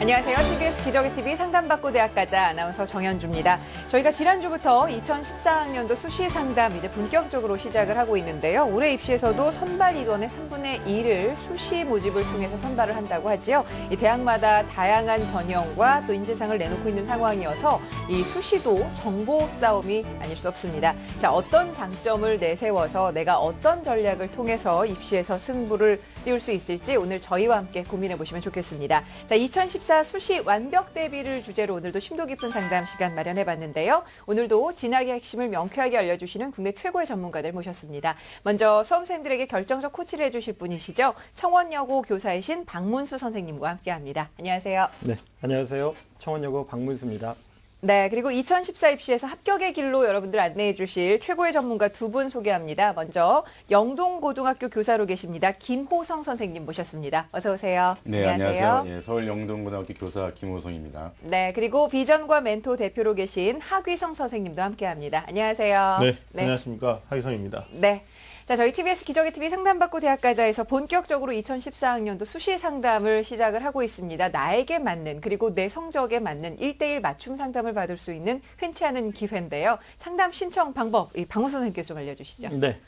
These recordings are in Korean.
안녕하세요. TBS 기저귀TV 상담받고 대학가자 아나운서 정현주입니다. 저희가 지난주부터 2014학년도 수시 상담 이제 본격적으로 시작을 하고 있는데요. 올해 입시에서도 선발 인원의 3분의 1을 수시 모집을 통해서 선발을 한다고 하지요. 이 대학마다 다양한 전형과 또 인재상을 내놓고 있는 상황이어서 이 수시도 정보 싸움이 아닐 수 없습니다. 자, 어떤 장점을 내세워서 내가 어떤 전략을 통해서 입시에서 승부를 띄울 수 있을지 오늘 저희와 함께 고민해 보시면 좋겠습니다. 자, 2014 수시 완벽 대비를 주제로 오늘도 심도 깊은 상담 시간 마련해 봤는데요. 오늘도 진학의 핵심을 명쾌하게 알려주시는 국내 최고의 전문가들 모셨습니다. 먼저 수험생들에게 결정적 코치를 해주실 분이시죠. 청원여고 교사이신 박문수 선생님과 함께합니다. 안녕하세요. 네, 안녕하세요. 청원여고 박문수입니다. 네, 그리고 2014 입시에서 합격의 길로 여러분들 안내해 주실 최고의 전문가 두 분 소개합니다. 먼저 영동고등학교 교사로 계십니다. 김호성 선생님 모셨습니다. 어서 오세요. 네, 안녕하세요. 예, 서울 영동고등학교 교사 김호성입니다. 네, 그리고 비전과 멘토 대표로 계신 하귀성 선생님도 함께합니다. 안녕하세요. 네, 안녕하십니까. 하기성입니다. 네. 자, 저희 TBS 기저귀TV 상담받고 대학가자에서 본격적으로 2014학년도 수시 상담을 시작을 하고 있습니다. 나에게 맞는 그리고 내 성적에 맞는 1대1 맞춤 상담을 받을 수 있는 흔치 않은 기회인데요. 상담 신청 방법, 박문수 선생님께서 좀 알려주시죠. 네.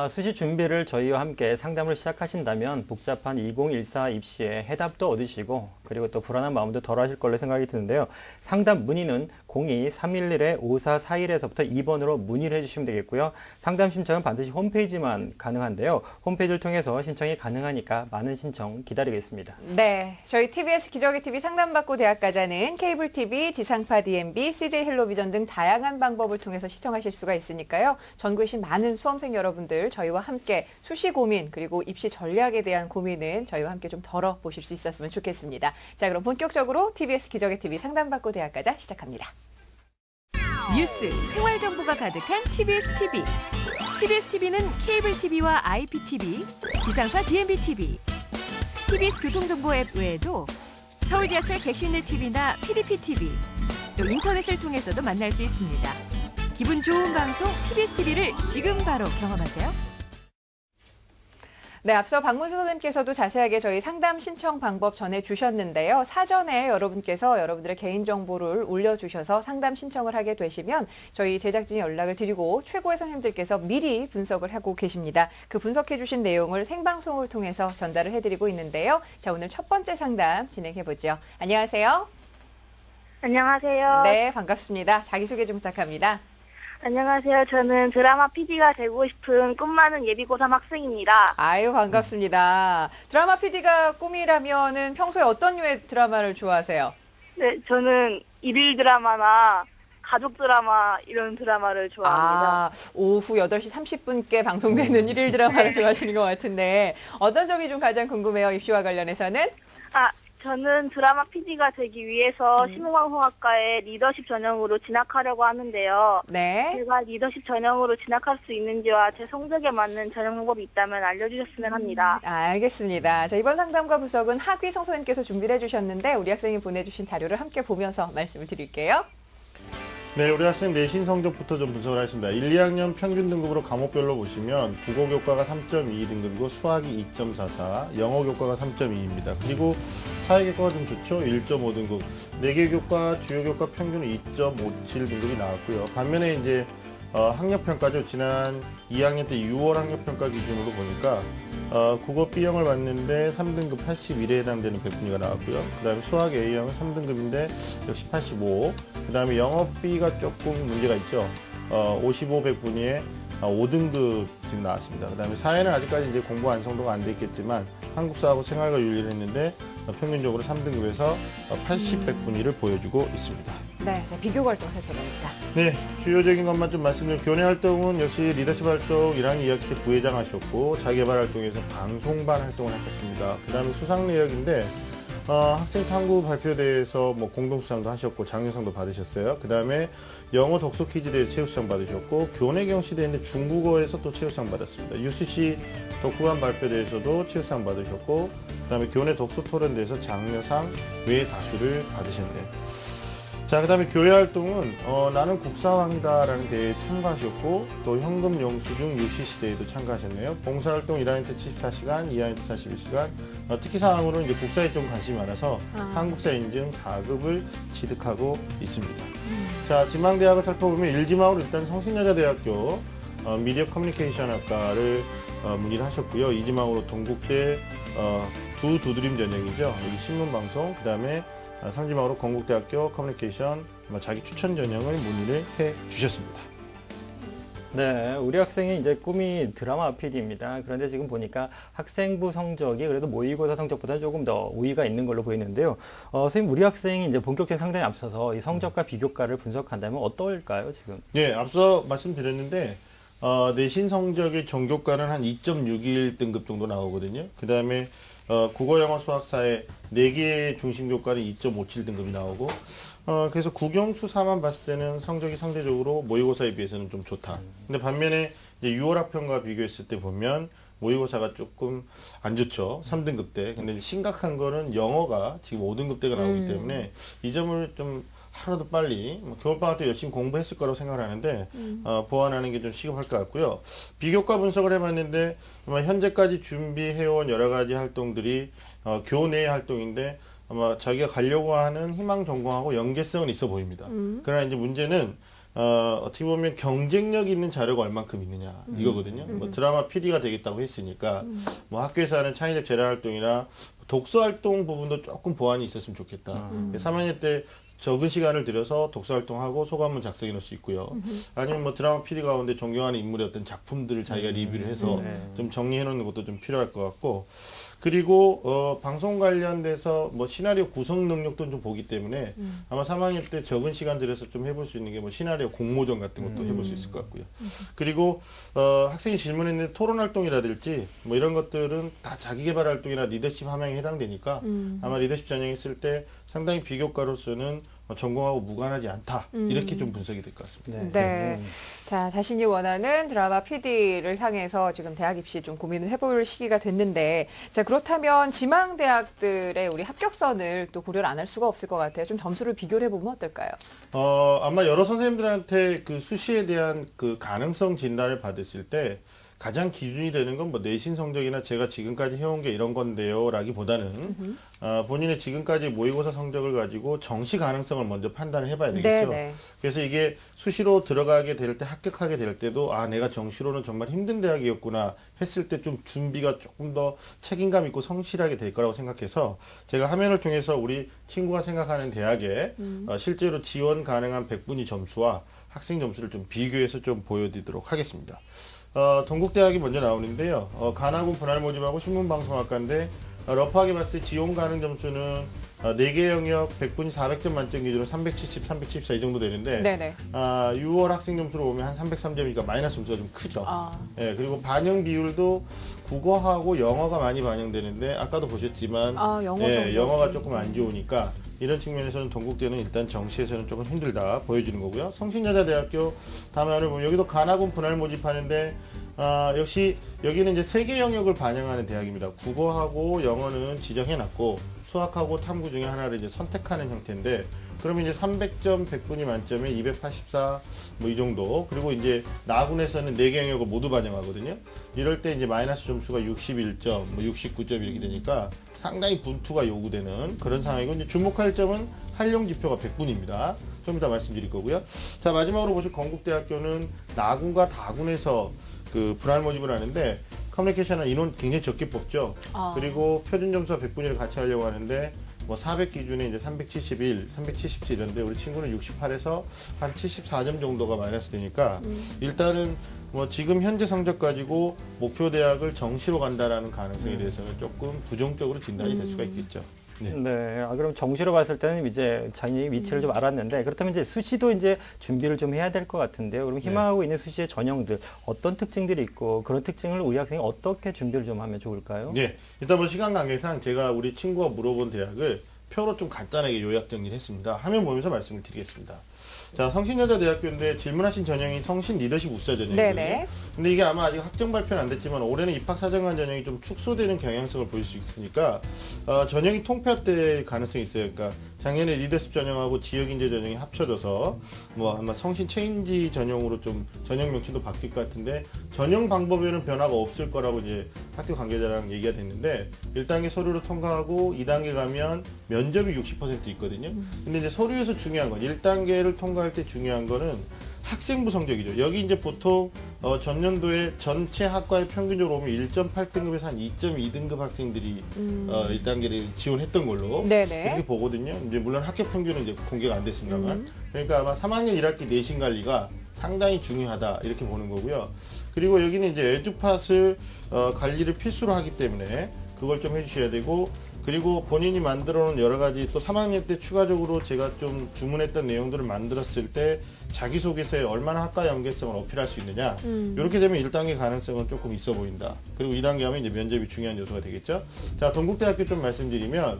수시 준비를 저희와 함께 상담을 시작하신다면 복잡한 2014 입시에 해답도 얻으시고 그리고 또 불안한 마음도 덜 하실 걸로 생각이 드는데요. 상담 문의는 02-311-5441에서부터 2번으로 문의를 해주시면 되겠고요. 상담 신청은 반드시 홈페이지만 가능한데요. 홈페이지를 통해서 신청이 가능하니까 많은 신청 기다리겠습니다. 네, 저희 TBS 기저귀TV 상담받고 대학가자는 케이블 TV, 지상파 DMB, CJ 헬로비전 등 다양한 방법을 통해서 시청하실 수가 있으니까요. 전국에 계신 많은 수험생 여러분들 저희와 함께 수시 고민 그리고 입시 전략에 대한 고민은 저희와 함께 좀 덜어보실 수 있었으면 좋겠습니다. 자, 그럼 본격적으로 TBS 기저귀TV 상담받고 대학가자 시작합니다. 뉴스, 생활 정보가 가득한 TBS TV. TBS TV는 케이블 TV와 IPTV, 지상파 DMB TV, TBS 교통정보 앱 외에도 서울 지하철 객실내 TV나 PDP TV, 또 인터넷을 통해서도 만날 수 있습니다. 기분 좋은 방송 TBS TV를 지금 바로 경험하세요. 네, 앞서 박문수 선생님께서도 자세하게 저희 상담 신청 방법 전해주셨는데요. 사전에 여러분께서 여러분들의 개인정보를 올려주셔서 상담 신청을 하게 되시면 저희 제작진이 연락을 드리고 최고의 선생님들께서 미리 분석을 하고 계십니다. 그 분석해주신 내용을 생방송을 통해서 전달을 해드리고 있는데요. 자, 오늘 첫 번째 상담 진행해보죠. 안녕하세요. 안녕하세요. 네, 반갑습니다. 자기소개 좀 부탁합니다. 안녕하세요. 저는 드라마 PD가 되고 싶은 꿈 많은 예비고3 학생입니다. 아유, 반갑습니다. 드라마 PD가 꿈이라면은 평소에 어떤 류의 드라마를 좋아하세요? 네, 저는 일일 드라마나 가족 드라마 이런 드라마를 좋아합니다. 오후 8시 30분께 방송되는 일일 드라마를 좋아하시는 것 같은데 어떤 점이 좀 가장 궁금해요, 입시와 관련해서는? 저는 드라마 PD가 되기 위해서 신문방송학과에 리더십 전형으로 진학하려고 하는데요. 네. 제가 리더십 전형으로 진학할 수 있는지와 제 성적에 맞는 전형 방법이 있다면 알려주셨으면 합니다. 알겠습니다. 자, 이번 상담과 분석은 하귀성 선생님께서 준비를 해주셨는데 우리 학생이 보내주신 자료를 함께 보면서 말씀을 드릴게요. 네, 우리 학생 내신 성적부터 좀 분석을 하겠습니다. 1, 2학년 평균 등급으로 과목별로 보시면 국어 교과가 3.2 등급이고 수학이 2.44, 영어 교과가 3.2입니다. 그리고 사회 교과가 좀 좋죠. 1.5 등급. 4개 교과, 주요 교과 평균은 2.57 등급이 나왔고요. 반면에 이제 학력평가죠. 지난 2학년 때 6월 학력평가 기준으로 보니까 국어 B형을 봤는데 3등급 81에 해당되는 100분위가 나왔고요. 그 다음에 수학 A형은 3등급인데 역시 85. 그 다음에 영어 B가 조금 문제가 있죠. 55 100분위에 5등급 지금 나왔습니다. 그 다음에 사회는 아직까지 이제 공부 완성도가 안 돼 있겠지만 한국사하고 생활과 윤리를 했는데 평균적으로 3등급에서 80 100분위를 보여주고 있습니다. 네, 자, 비교 활동 살펴봅니다. 네, 주요적인 것만 좀 말씀드리면 교내 활동은 역시 리더십 활동 1학년 2학기 때 부회장 하셨고 자기개발 활동에서 방송반 활동을 하셨습니다. 그 다음에 수상 내역인데 학생 탐구 발표대회에서 뭐 공동수상도 하셨고 장려상도 받으셨어요. 그 다음에 영어 독서 퀴즈대회 최우수상 받으셨고 교내 경시대회인데 중국어에서 또 최우수상 받았습니다. UCC 독후감 발표대회에서도 최우수상 받으셨고 그 다음에 교내 독서 토론대회에서 장려상 외 다수를 받으셨네요. 자, 그다음에 교회 활동은 나는 국사왕이다라는 대회에 참가하셨고 또 현금 영수증 UCC 대회도 참가하셨네요. 봉사활동 1학년 때 74시간, 2학년 때 41시간. 특히 사항으로는 이제 국사에 좀 관심이 많아서 한국사 인증 4급을 취득하고 있습니다. 자, 지망대학을 살펴보면 1지망으로 일단 성신여자대학교 미디어 커뮤니케이션 학과를 문의를 하셨고요. 2지망으로 동국대 두 두드림 전형이죠. 여기 신문방송, 그 다음에 상지망으로 건국대학교 커뮤니케이션 자기 추천 전형을 문의를 해 주셨습니다. 네, 우리 학생이 이제 꿈이 드라마 PD입니다. 그런데 지금 보니까 학생부 성적이 그래도 모의고사 성적보다 조금 더 우위가 있는 걸로 보이는데요. 선생님, 우리 학생이 이제 본격적인 상당히 앞서서 이 성적과 비교과를 분석한다면 어떨까요, 지금? 예, 앞서 말씀드렸는데 내신 성적의 전교과는 한 2.61 등급 정도 나오거든요. 그 다음에 국어, 영어, 수학, 사회 4개의 중심 교과는 2.57 등급이 나오고 그래서 국영수사만 봤을 때는 성적이 상대적으로 모의고사에 비해서는 좀 좋다. 근데 반면에 이제 6월 학평과 비교했을 때 보면 모의고사가 조금 안 좋죠. 3등급대. 근데 심각한 거는 영어가 지금 5등급대가 나오기 때문에 이 점을 좀 하루도 빨리 겨울방학 때 열심히 공부했을 거라고 생각을 하는데 보완하는 게 좀 시급할 것 같고요. 비교과 분석을 해봤는데 아마 현재까지 준비해온 여러 가지 활동들이 교내 활동인데 아마 자기가 가려고 하는 희망 전공하고 연계성은 있어 보입니다. 그러나 이제 문제는 어떻게 보면 경쟁력 있는 자료가 얼만큼 있느냐 이거거든요. 뭐 드라마 PD가 되겠다고 했으니까 뭐 학교에서 하는 창의적 재단 활동이나 독서 활동 부분도 조금 보완이 있었으면 좋겠다. 3학년 때 적은 시간을 들여서 독서 활동하고 소감문 작성해 놓을 수 있고요. 아니면 뭐 드라마 PD 가운데 존경하는 인물의 어떤 작품들을 자기가 리뷰를 해서 좀 정리해 놓는 것도 좀 필요할 것 같고, 그리고 방송 관련돼서 뭐 시나리오 구성 능력도 좀 보기 때문에 아마 3학년 때 적은 시간 들여서 좀 해볼 수 있는 게 뭐 시나리오 공모전 같은 것도 해볼 수 있을 것 같고요. 그리고 학생이 질문했는데 토론 활동이라든지 뭐 이런 것들은 다 자기개발 활동이나 리더십 함양에 해당되니까 아마 리더십 전형했을 때 상당히 비교과로서는 전공하고 무관하지 않다. 이렇게 좀 분석이 될 것 같습니다. 네. 자, 자신이 원하는 드라마 PD를 향해서 지금 대학 입시 좀 고민을 해볼 시기가 됐는데, 자, 그렇다면 지망대학들의 우리 합격선을 또 고려를 안 할 수가 없을 것 같아요. 좀 점수를 비교를 해보면 어떨까요? 아마 여러 선생님들한테 그 수시에 대한 그 가능성 진단을 받으실 때 가장 기준이 되는 건 뭐 내신 성적이나 제가 지금까지 해온 게 이런 건데요 라기보다는 본인의 지금까지 모의고사 성적을 가지고 정시 가능성을 먼저 판단을 해봐야 되겠죠. 네네. 그래서 이게 수시로 들어가게 될 때, 합격하게 될 때도 내가 정시로는 정말 힘든 대학이었구나 했을 때 좀 준비가 조금 더 책임감 있고 성실하게 될 거라고 생각해서 제가 화면을 통해서 우리 친구가 생각하는 대학에 실제로 지원 가능한 100분위 점수와 학생 점수를 좀 비교해서 좀 보여드리도록 하겠습니다. 동국대학이 먼저 나오는데요. 관악군 분할 모집하고 신문방송학과인데 러프하게 봤을 때 지원 가능 점수는 4개 영역 100분이 400점 만점 기준으로 370, 374 이 정도 되는데 네네. 6월 학생 점수로 보면 한 303점이니까 마이너스 점수가 좀 크죠. 예, 그리고 반영 비율도 국어하고 영어가 많이 반영되는데 아까도 보셨지만 영어가 조금 안 좋으니까 이런 측면에서는 동국대는 일단 정시에서는 조금 힘들다 보여주는 거고요. 성신여자대학교 다음에 보면 여기도 관악군 분할 모집하는데 역시 여기는 이제 3개 영역을 반영하는 대학입니다. 국어하고 영어는 지정해놨고 수학하고 탐구 중에 하나를 이제 선택하는 형태인데, 그러면 이제 300점 100분위 만점에 284 뭐 이 정도, 그리고 이제 나군에서는 4개 영역을 모두 반영하거든요. 이럴 때 이제 마이너스 점수가 61점, 뭐 69점 이렇게 되니까 상당히 분투가 요구되는 그런 상황이고, 이제 주목할 점은 활용 지표가 100분입니다. 좀 이따 말씀드릴 거고요. 자, 마지막으로 보실 건국대학교는 나군과 다군에서 그 분할 모집을 하는데 커뮤니케이션은 인원 굉장히 적게 뽑죠. 그리고 표준 점수와 100분위를 같이 하려고 하는데 뭐 400 기준에 이제 371, 377 이런데 우리 친구는 68에서 한 74점 정도가 마이너스 되니까 일단은 뭐 지금 현재 성적 가지고 목표 대학을 정시로 간다라는 가능성에 대해서는 조금 부정적으로 진단이 될 수가 있겠죠. 네. 그럼 정시로 봤을 때는 이제 자기 위치를 좀 알았는데, 그렇다면 이제 수시도 이제 준비를 좀 해야 될 것 같은데요. 그럼 희망하고 있는 수시의 전형들 어떤 특징들이 있고 그런 특징을 우리 학생이 어떻게 준비를 좀 하면 좋을까요? 네, 일단 뭐 시간 관계상 제가 우리 친구가 물어본 대학을 표로 좀 간단하게 요약 정리를 했습니다. 화면 보면서 말씀을 드리겠습니다. 자, 성신여자대학교인데 질문하신 전형이 성신 리더십 우수자 전형이거든요. 네네. 근데 이게 아마 아직 확정 발표는 안 됐지만 올해는 입학사정관 전형이 좀 축소되는 경향성을 보일 수 있으니까 전형이 통폐합될 가능성이 있어요. 그러니까 작년에 리더십 전형하고 지역인재 전형이 합쳐져서 뭐 아마 성신 체인지 전형으로 좀 전형 명칭도 바뀔 것 같은데 전형 방법에는 변화가 없을 거라고 이제 학교 관계자랑 얘기가 됐는데 1단계 서류로 통과하고 2단계 가면 면접이 60% 있거든요. 근데 이제 서류에서 중요한 건 1단계를 통과할 때 중요한 거는 학생부 성적이죠. 여기 이제 보통 전년도에 전체 학과에 평균적으로 오면 1.8등급에서 한 2.2등급 학생들이 1단계를 지원했던 걸로 네네. 이렇게 보거든요. 이제 물론 학교 평균은 이제 공개가 안 됐습니다만, 그러니까 아마 3학년 1학기 내신 관리가 상당히 중요하다 이렇게 보는 거고요. 그리고 여기는 이제 에듀팟을 관리를 필수로 하기 때문에 그걸 좀 해주셔야 되고. 그리고 본인이 만들어 놓은 여러 가지 또 3학년 때 추가적으로 제가 좀 주문했던 내용들을 만들었을 때 자기소개서에 얼마나 학과 연계성을 어필할 수 있느냐. 이렇게 되면 1단계 가능성은 조금 있어 보인다. 그리고 2단계 하면 이제 면접이 중요한 요소가 되겠죠. 자, 동국대학교 좀 말씀드리면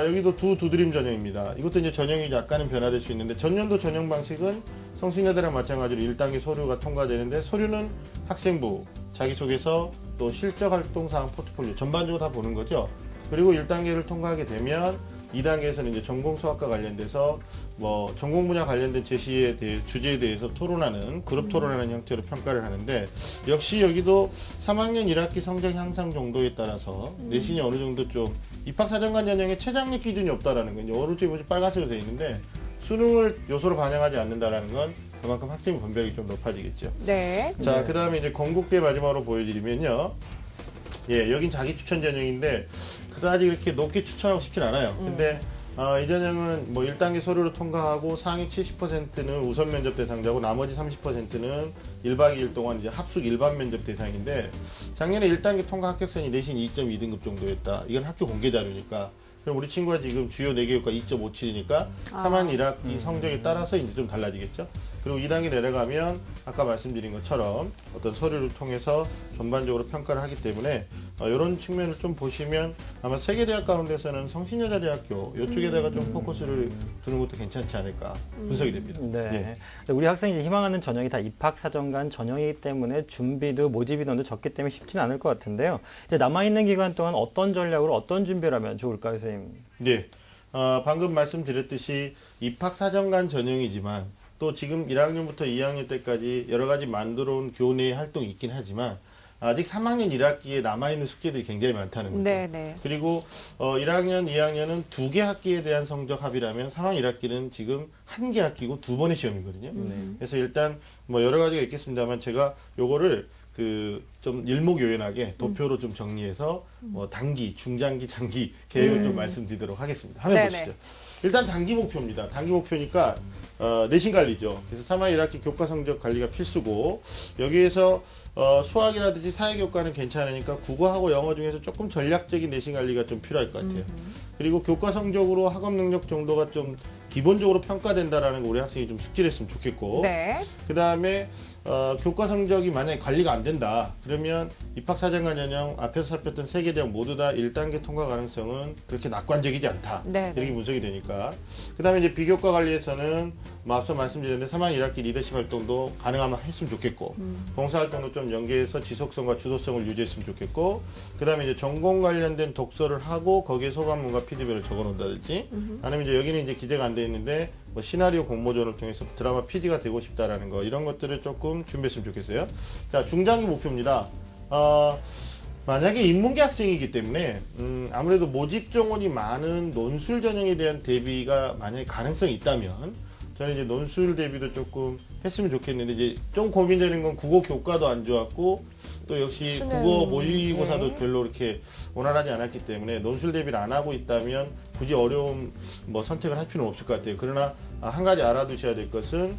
여기도 두드림 전형입니다. 이것도 이제 전형이 약간은 변화될 수 있는데 전년도 전형 방식은 성신여대랑 마찬가지로 1단계 서류가 통과되는데 서류는 학생부, 자기소개서, 또 실적 활동 사항 포트폴리오 전반적으로 다 보는 거죠. 그리고 1단계를 통과하게 되면 2단계에서는 이제 전공 수학과 관련돼서 뭐 전공 분야 관련된 제시에 대해 주제에 대해서 토론하는 그룹 토론하는 형태로 평가를 하는데 역시 여기도 3학년 1학기 성적 향상 정도에 따라서 내신이 어느 정도 좀 입학사정관 전형에 최장력 기준이 없다라는 건 이제 어른쪽에 보시 빨간색으로 되어 있는데 수능을 요소로 반영하지 않는다라는 건 그만큼 학생 분별이 좀 높아지겠죠. 네. 자, 그다음에 이제 건국대 마지막으로 보여드리면요. 예, 여긴 자기 추천 전형인데 그다지 이렇게 높게 추천하고 싶진 않아요. 근데 이 전형은 뭐 1단계 서류를 통과하고 상위 70%는 우선 면접 대상자고 나머지 30%는 1박 2일 동안 이제 합숙 일반 면접 대상인데 작년에 1단계 통과 합격선이 내신 2.2등급 정도였다. 이건 학교 공개 자료니까. 그럼 우리 친구가 지금 주요 4개 교과 2.57이니까 3학 1학기 성적에 따라서 이제 좀 달라지겠죠. 그리고 2단계 내려가면 아까 말씀드린 것처럼 어떤 서류를 통해서 전반적으로 평가를 하기 때문에 이런 측면을 좀 보시면 아마 세계대학 가운데서는 성신여자대학교 이쪽에다가 좀 포커스를 두는 것도 괜찮지 않을까 분석이 됩니다. 네. 예. 우리 학생이 희망하는 전형이 다 입학사정관 전형이기 때문에 준비도 모집 인원도 적기 때문에 쉽지는 않을 것 같은데요. 이제 남아있는 기간 동안 어떤 전략으로 어떤 준비를 하면 좋을까요, 선생님? 네. 방금 말씀드렸듯이 입학사정관 전형이지만 또 지금 1학년부터 2학년 때까지 여러 가지 만들어 온 교내 활동이 있긴 하지만 아직 3학년 1학기에 남아있는 숙제들이 굉장히 많다는 거죠. 네네. 그리고 1학년, 2학년은 2개 학기에 대한 성적 합이라면 3학년 1학기는 지금 1개 학기고 2번의 시험이거든요. 그래서 일단 뭐 여러 가지가 있겠습니다만 제가 요거를 좀 일목요연하게 도표로 좀 정리해서 뭐 단기, 중장기, 장기 계획을 좀 말씀드리도록 하겠습니다. 화면 네네. 보시죠. 일단 단기 목표입니다. 단기 목표니까 내신 관리죠. 그래서 3학 1학기 교과 성적 관리가 필수고 여기에서 수학이라든지 사회교과는 괜찮으니까 국어하고 영어 중에서 조금 전략적인 내신 관리가 좀 필요할 것 같아요. 그리고 교과 성적으로 학업 능력 정도가 좀 기본적으로 평가된다라는 거 우리 학생이 좀 숙지를 했으면 좋겠고 네. 그 다음에 교과 성적이 만약에 관리가 안 된다 그러면 입학사정관 전형 앞에서 살폈던 3개 대학 모두 다 1단계 통과 가능성은 그렇게 낙관적이지 않다. 네. 이렇게 분석이 되니까 그 다음에 이제 비교과 관리에서는 뭐 앞서 말씀드렸는데 3학 1학기 리더십 활동도 가능하면 했으면 좋겠고 봉사활동도 좀 연계해서 지속성과 주도성을 유지했으면 좋겠고 그 다음에 이제 전공 관련된 독서를 하고 거기에 소감문과 피드백을 적어놓는다든지 아니면 이제 여기는 이제 기재가 안 돼 있는데 뭐 시나리오 공모전을 통해서 드라마 PD가 되고 싶다라는 거 이런 것들을 조금 준비했으면 좋겠어요. 자, 중장기 목표입니다. 만약에 인문계 학생이기 때문에 아무래도 모집 정원이 많은 논술 전형에 대한 대비가 만약에 가능성이 있다면 저는 이제 논술 대비도 조금 했으면 좋겠는데 이제 좀 고민되는 건 국어 교과도 안 좋았고 또 역시 수능, 국어 모의고사도 네. 별로 이렇게 원활하지 않았기 때문에 논술 대비를 안 하고 있다면 굳이 어려운 뭐 선택을 할 필요는 없을 것 같아요. 그러나 한 가지 알아두셔야 될 것은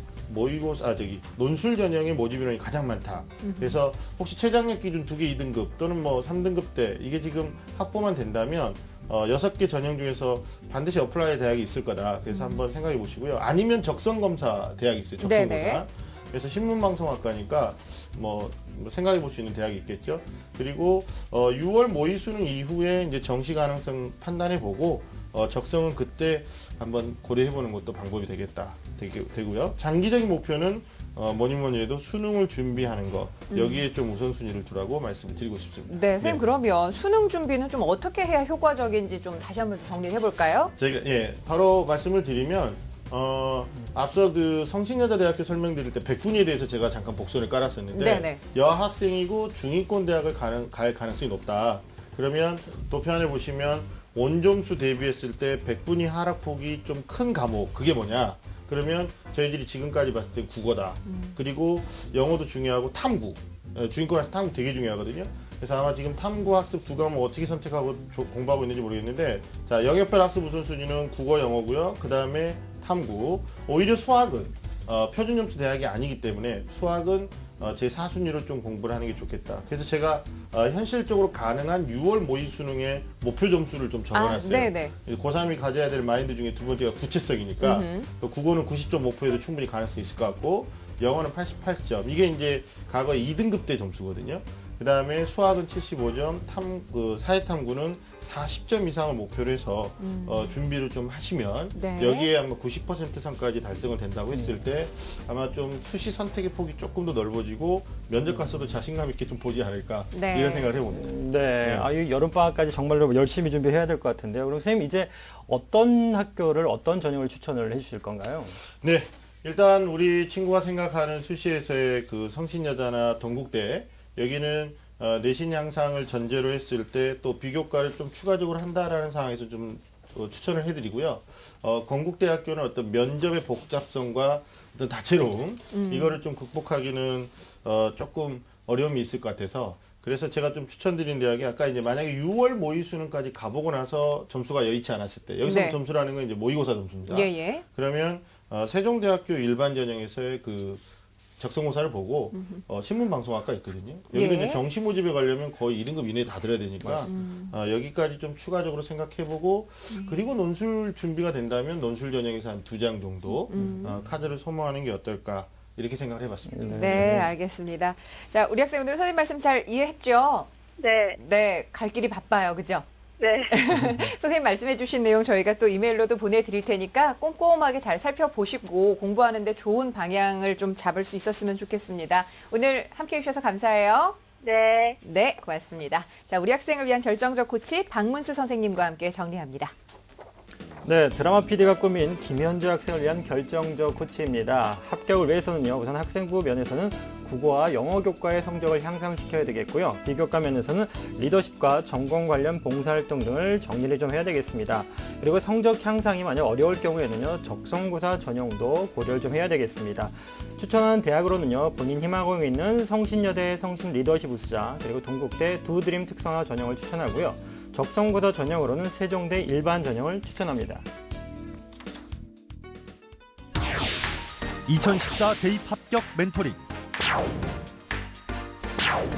논술 전형의 모집 인원이 가장 많다. 그래서 혹시 최장력 기준 2개 2등급 또는 뭐 3등급 때 이게 지금 확보만 된다면 6개 전형 중에서 반드시 어플라이 대학이 있을 거다. 그래서 한번 생각해 보시고요. 아니면 적성검사 대학이 있어요. 적성검사. 네네. 그래서 신문방송학과니까 뭐 생각해 볼 수 있는 대학이 있겠죠. 그리고 6월 모의 수능 이후에 이제 정시 가능성 판단해 보고 적성은 그때 한번 고려해보는 것도 방법이 되고요. 장기적인 목표는 뭐니 해도 수능을 준비하는 것 여기에 좀 우선순위를 두라고 말씀을 드리고 싶습니다. 네, 선생님 그러면 수능 준비는 좀 어떻게 해야 효과적인지 좀 다시 한번 정리를 해볼까요? 제가 바로 말씀을 드리면 앞서 그 성신여자대학교 설명드릴 때 백분위에 대해서 제가 잠깐 복선을 깔았었는데 네네. 여학생이고 중위권 대학을 갈 가능성이 높다. 그러면 도표안을 보시면 원점수 대비했을 때 백분위 하락폭이 좀 큰 과목 그게 뭐냐? 그러면 저희들이 지금까지 봤을 때 국어다. 그리고 영어도 중요하고 탐구. 중위권에서 탐구 되게 중요하거든요. 그래서 아마 지금 탐구 학습 두 과목 어떻게 선택하고 공부하고 있는지 모르겠는데 자 영역별 학습 우선순위는 국어 영어고요. 그 다음에 탐구. 오히려 수학은 표준점수 대학이 아니기 때문에 수학은 제 4순위로 좀 공부를 하는 게 좋겠다. 그래서 제가 현실적으로 가능한 6월 모의 수능의 목표 점수를 좀 적어놨어요. 네네. 고3이 가져야 될 마인드 중에 두 번째가 구체성이니까 국어는 90점 목표에도 충분히 가능성이 있을 것 같고 영어는 88점. 이게 이제 과거 2등급 때 점수거든요. 그 다음에 수학은 75점, 사회탐구는 40점 이상을 목표로 해서 준비를 좀 하시면 네. 여기에 아마 90% 선까지 달성을 된다고 했을 때 아마 좀 수시 선택의 폭이 조금 더 넓어지고 면접 가서도 자신감 있게 좀 보지 않을까 네. 이런 생각을 해봅니다. 네. 이 여름방학까지 정말로 열심히 준비해야 될 것 같은데요. 그럼 선생님 이제 어떤 학교를 어떤 전형을 추천을 해주실 건가요? 네. 일단 우리 친구가 생각하는 수시에서의 그 성신여자나 동국대 여기는 내신 향상을 전제로 했을 때 또 비교과를 좀 추가적으로 한다라는 상황에서 좀 추천을 해드리고요. 건국대학교는 어떤 면접의 복잡성과 어떤 다채로움 이거를 좀 극복하기는 조금 어려움이 있을 것 같아서 그래서 제가 좀 추천드린 대학이 아까 이제 만약에 6월 모의 수능까지 가보고 나서 점수가 여의치 않았을 때 여기서 네. 점수라는 건 이제 모의고사 점수입니다. 예예. 그러면 세종대학교 일반 전형에서의 그 적성고사를 보고 신문방송학과 있거든요. 여기도 예. 이제 정시 모집에 가려면 거의 2등급 이내에 다 들어야 되니까 여기까지 좀 추가적으로 생각해보고 그리고 논술 준비가 된다면 논술 전형에서 한 2장 정도 카드를 소모하는 게 어떨까 이렇게 생각을 해봤습니다. 네, 알겠습니다. 자, 우리 학생 오늘 선생님 말씀 잘 이해했죠? 네, 네, 갈 길이 바빠요, 그죠? 네, 선생님 말씀해주신 내용 저희가 또 이메일로도 보내드릴 테니까 꼼꼼하게 잘 살펴보시고 공부하는데 좋은 방향을 좀 잡을 수 있었으면 좋겠습니다. 오늘 함께해 주셔서 감사해요. 네. 네, 고맙습니다. 자, 우리 학생을 위한 결정적 코치 박문수 선생님과 함께 정리합니다. 네, 드라마 PD가 꾸민 김현주 학생을 위한 결정적 코치입니다. 합격을 위해서는요, 우선 학생부 면에서는 국어와 영어 교과의 성적을 향상시켜야 되겠고요. 비교과 면에서는 리더십과 전공 관련 봉사활동 등을 정리를 좀 해야 되겠습니다. 그리고 성적 향상이 만약 어려울 경우에는요, 적성고사 전형도 고려를 좀 해야 되겠습니다. 추천하는 대학으로는요, 본인 희망하고 있는 성신여대 성신 리더십 우수자, 그리고 동국대 두 드림 특성화 전형을 추천하고요. 적성고사 전형으로는 세종대 일반 전형을 추천합니다. 2014 대입 합격 멘토링.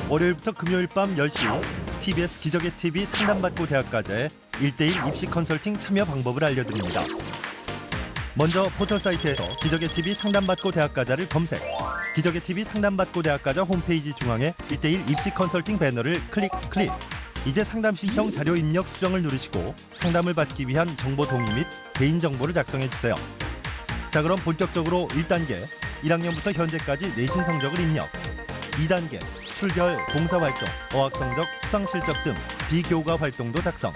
월요일부터 금요일 밤 10시 TBS 기적의 TV 상담받고 대학가자의 1대1 입시 컨설팅 참여 방법을 알려드립니다. 먼저 포털 사이트에서 기적의 TV 상담받고 대학가자를 검색. 기적의 TV 상담받고 대학가자 홈페이지 중앙에 1대1 입시 컨설팅 배너를 클릭. 이제 상담 신청 자료 입력 수정을 누르시고 상담을 받기 위한 정보 동의 및 개인정보를 작성해주세요. 자, 그럼 본격적으로 1단계 1학년부터 현재까지 내신 성적을 입력. 2단계 출결, 봉사활동, 어학성적, 수상실적 등 비교과 활동도 작성.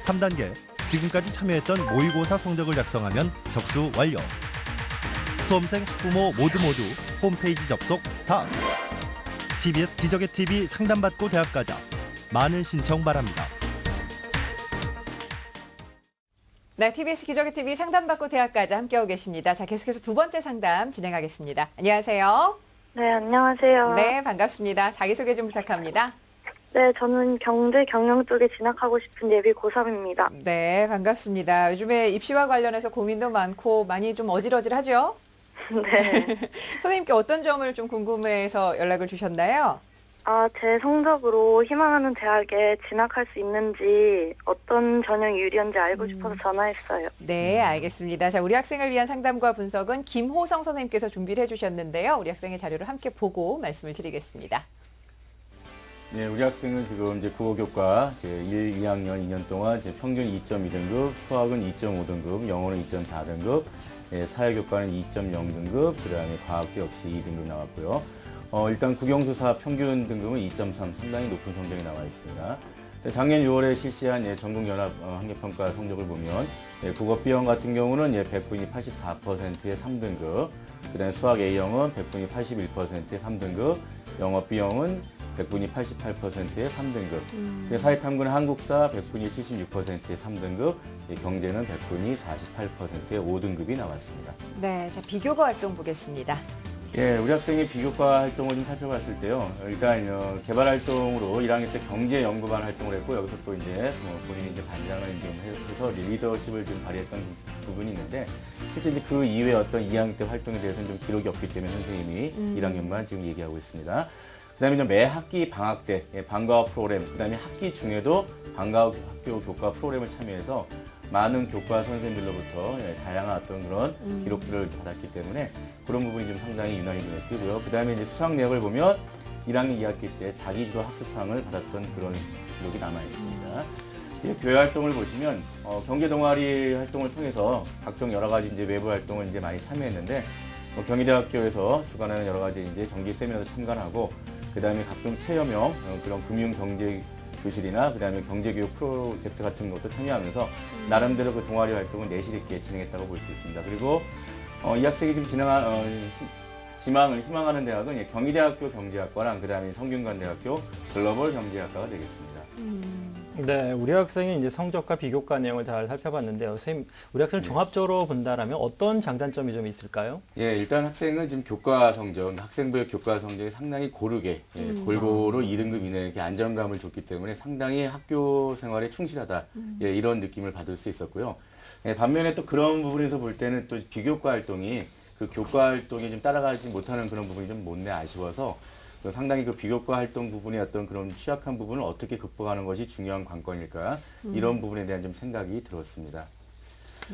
3단계 지금까지 참여했던 모의고사 성적을 작성하면 접수 완료. 수험생, 학부모 모두 홈페이지 접속 스타트. TBS 기적의 TV 상담받고 대학가자. 많은 신청 바랍니다. 네, TBS 기적의 TV 상담받고 대학까지 함께하고 계십니다. 자, 계속해서 두 번째 상담 진행하겠습니다. 안녕하세요. 네, 안녕하세요. 네, 반갑습니다. 자기소개 좀 부탁합니다. 네, 저는 경제 경영 쪽에 진학하고 싶은 예비 고3입니다. 네, 반갑습니다. 요즘에 입시와 관련해서 고민도 많고 많이 좀 어질어질하죠? 네. 선생님께 어떤 점을 좀 궁금해서 연락을 주셨나요? 제 성적으로 희망하는 대학에 진학할 수 있는지 어떤 전형이 유리한지 알고 싶어서 전화했어요. 네, 알겠습니다. 자, 우리 학생을 위한 상담과 분석은 김호성 선생님께서 준비를 해주셨는데요. 우리 학생의 자료를 함께 보고 말씀을 드리겠습니다. 네, 우리 학생은 지금 이제 국어교과 제 1, 2학년 2년 동안 이제 평균 2.2등급, 수학은 2.5등급, 영어는 2.4등급, 사회교과는 2.0등급, 그다음에 과학도 역시 2등급 나왔고요. 일단 국영수사 평균 등급은 2.3, 상당히 높은 성적이 나와 있습니다. 작년 6월에 실시한 전국연합 학력평가 성적을 보면 국어 B형 같은 경우는 100분이 84%의 3등급, 그다음에 수학 A형은 100분이 81%의 3등급, 영어 B형은 100분이 88%의 3등급, 사회탐구는 한국사 100분이 76%의 3등급, 경제는 100분이 48%의 5등급이 나왔습니다. 네, 자 비교과 활동 보겠습니다. 예, 우리 학생의 비교과 활동을 좀 살펴봤을 때요. 일단 개발 활동으로 1학년 때 경제 연구반 활동을 했고 여기서 또 이제 본인이 이제 반장을 좀 해서 리더십을 좀 발휘했던 부분이 있는데 실제 이제 그 이외에 어떤 2학년 때 활동에 대해서는 좀 기록이 없기 때문에 선생님이 1학년만 지금 얘기하고 있습니다. 그다음에 매 학기 방학 때 방과후 프로그램, 그다음에 학기 중에도 방과후 학교 교과 프로그램을 참여해서 많은 교과 선생님들로부터 다양한 어떤 그런 기록들을 받았기 때문에 그런 부분이 좀 상당히 유난히 눈에 띄고요. 그다음에 이제 수학 내역을 보면 1학년 2학기 때 자기주도 학습상을 받았던 그런 기록이 남아 있습니다. 교회 활동을 보시면 경제 동아리 활동을 통해서 각종 여러 가지 이제 외부 활동을 이제 많이 참여했는데 경희대학교에서 주관하는 여러 가지 이제 정기 세미나도 참관하고 그다음에 각종 체험형 그런 금융 경제 교실이나 그다음에 경제교육 프로젝트 같은 것도 참여하면서 나름대로 그 동아리 활동을 내실 있게 진행했다고 볼 수 있습니다. 그리고 이 학생이 지금 희망하는 대학은 경희대학교 경제학과랑 그다음에 성균관대학교 글로벌 경제학과가 되겠습니다. 네, 우리 학생이 이제 성적과 비교과 내용을 잘 살펴봤는데요. 선생님, 우리 학생을 종합적으로 본다라면 어떤 장단점이 좀 있을까요? 예, 일단 학생은 지금 교과 성적, 학생부의 교과 성적이 상당히 고르게, 골고루 2등급 이내에 이렇게 안정감을 줬기 때문에 상당히 학교 생활에 충실하다, 이런 느낌을 받을 수 있었고요. 반면에 또 그런 부분에서 볼 때는 또 비교과 활동이 그 교과 활동에 좀 따라가지 못하는 그런 부분이 좀 못내 아쉬워서 상당히 그 비교과 활동 부분의 어떤 그런 취약한 부분을 어떻게 극복하는 것이 중요한 관건일까 이런 부분에 대한 좀 생각이 들었습니다.